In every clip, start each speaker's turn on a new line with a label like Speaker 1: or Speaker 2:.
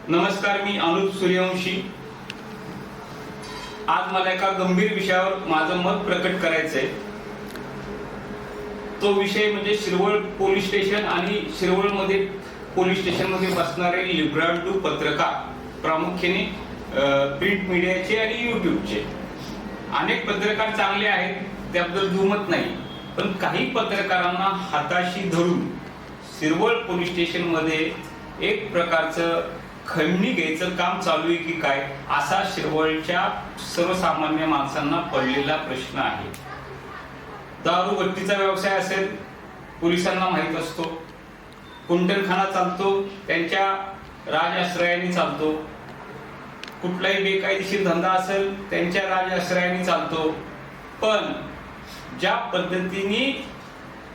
Speaker 1: नमस्कार, मी अनुप सूर्यवंशी। आज मला एका गंभीर विषयावर माझं मत प्रकट करायचंय। तो विषय म्हणजे शिरवळ पोलीस स्टेशन आणि शिरवळमध्ये पोलीस स्टेशनमध्ये बसणारे लिब्रांडू पत्रकार, प्रामुख्याने प्रिंट मीडियाचे आणि युट्यूबचे। अनेक पत्रकार चांगले आहेत, त्याबद्दल दुमत नाही, पण काही पत्रकारांना हाताशी धरून शिरवळ पोलीस स्टेशनमध्ये एक प्रकारचं खंडणी घ्यायचं काम चालू आहे की काय, असा शिरवळच्या सर्वसामान्य माणसांना पडलेला प्रश्न आहे। दारू भट्टीचा व्यवसाय असेल, पोलिसांना माहित असतो। कुंटलखाना चालतो, त्यांच्या राजआश्रयाने चालतो। कुठलाही बेकायदेशीर धंदा असेल, त्यांच्या राजआश्रयाने चालतो। पण ज्या पद्धतीने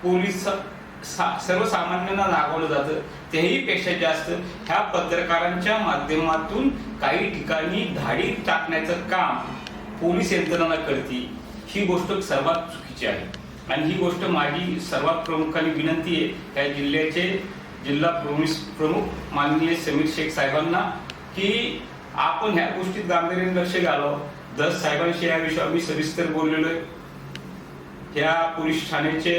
Speaker 1: पोलीस सर्वसामान्यांना नागवलं जातं, तेही पेक्षा जास्त ह्या पत्रकारांच्या माध्यमातून काही ठिकाणी धाडी टाकण्याचं काम पोलीस यंत्रणा करते। ही गोष्ट सर्वात चुकीची आहे आणि ही गोष्ट माझी सर्वात प्रमुखाने विनंती आहे या जिल्ह्याचे जिल्हा पोलीस प्रमुख माननीय समीर शेख साहेबांना की आपण ह्या गोष्टीत गांभीर्याने लक्ष घालावं। दस साहेबांशी या विषयावर मी सविस्तर बोललेलो आहे। ह्या पोलीस ठाण्याचे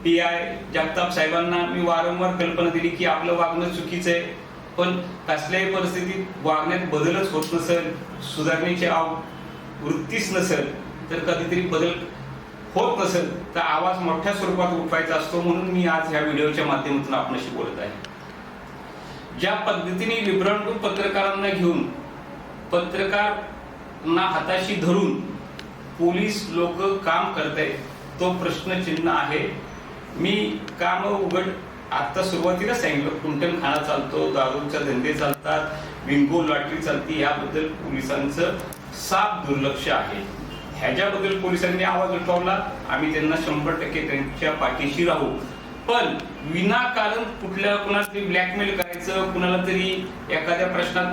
Speaker 1: PI जगताप साहेबांना मी वारंवार कल्पना दिली की आपलं वागणं चुकीचं आहे, पण कसल्याही परिस्थितीत वागण्यात बदलच होत नसेल, सुधारण्याची वृत्तीच नसेल, तर कधीतरी बदल होत नसेल तर आवाज मोठ्या स्वरूपात उठवायचा असतो। म्हणून मी आज ह्या व्हिडिओच्या माध्यमातून आपल्याशी बोलत आहे। ज्या पद्धतीने लिब्रांडू पत्रकारांना घेऊन, पत्रकारांना हाताशी धरून पोलीस लोक काम करतायत, तो प्रश्नचिन्ह आहे। मी काम उघड आता सुरुवातीला सांगितलं, कुंटलखाना चालतो, दारूचे धंदे चालतात, बिंगो लॉटरी चालती, याबद्दल पोलिसांचं साफ दुर्लक्ष आहे। ह्याच्याबद्दल पोलिसांनी आवाज उठवला, आम्ही त्यांना 100% त्यांच्या पाठीशी राहू। पण विनाकारण कुणाला तरी ब्लॅकमेल करायचं, कुणाला तरी एखाद्या प्रश्नात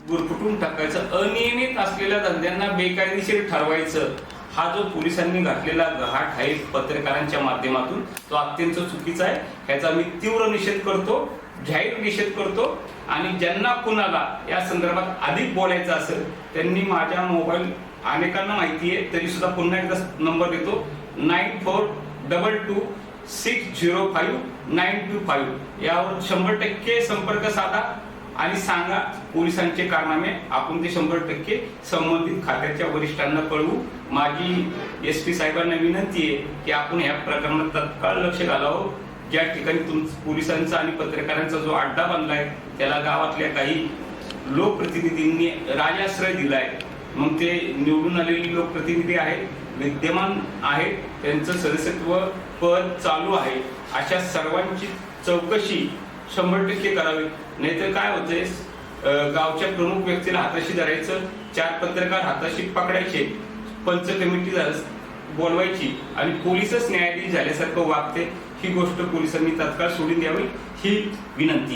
Speaker 1: गुरफटून टाकायचं, अनियमित असलेल्या धंद्यांना बेकायदेशीर ठरवायचं, हा जो पोलिसांनी घातलेला घाट आहे पत्रकारांच्या माध्यमातून, तो अत्यंत चुकीचा आहे। ह्याचा मी तीव्र निषेध करतो, जाहीर निषेध करतो। आणि ज्यांना कुणाला या संदर्भात अधिक बोलायचं असेल, त्यांनी माझ्या मोबाईल अनेकांना माहिती आहे, तरी सुद्धा पुन्हा एकदा नंबर देतो, 9422605925 यावर 100% संपर्क साधा आणि सांगा पोलिसांचे कारनामे। आपण ते 100% संबंधित खात्याच्या वरिष्ठांना कळवू। माझी SP साहेबांना विनंती आहे की आपण या प्रकरणात तत्काळ लक्ष घालावं। ज्या ठिकाणी पोलिसांचा आणि पत्रकारांचा जो अड्डा बनलाय, त्याला गावातल्या काही लोकप्रतिनिधींनी राजाश्रय दिलाय। मग ते निवडून आलेले लोकप्रतिनिधी आहेत, विद्यमान आहेत, त्यांचं सदस्यत्व पद चालू आहे, अशा सर्वांची चौकशी 100% करावी। नाहीतर काय होतंय, गावच्या प्रमुख व्यक्तीला हाताशी धरायचं, 4 पत्रकार हाताशी पकडायचे, पंच कमिटी बोलवायची आणि पोलीसच न्यायाधीश झाल्यासारखं वागते। ही गोष्ट पोलिसांनी तत्काळ सोडून द्यावी, ही विनंती।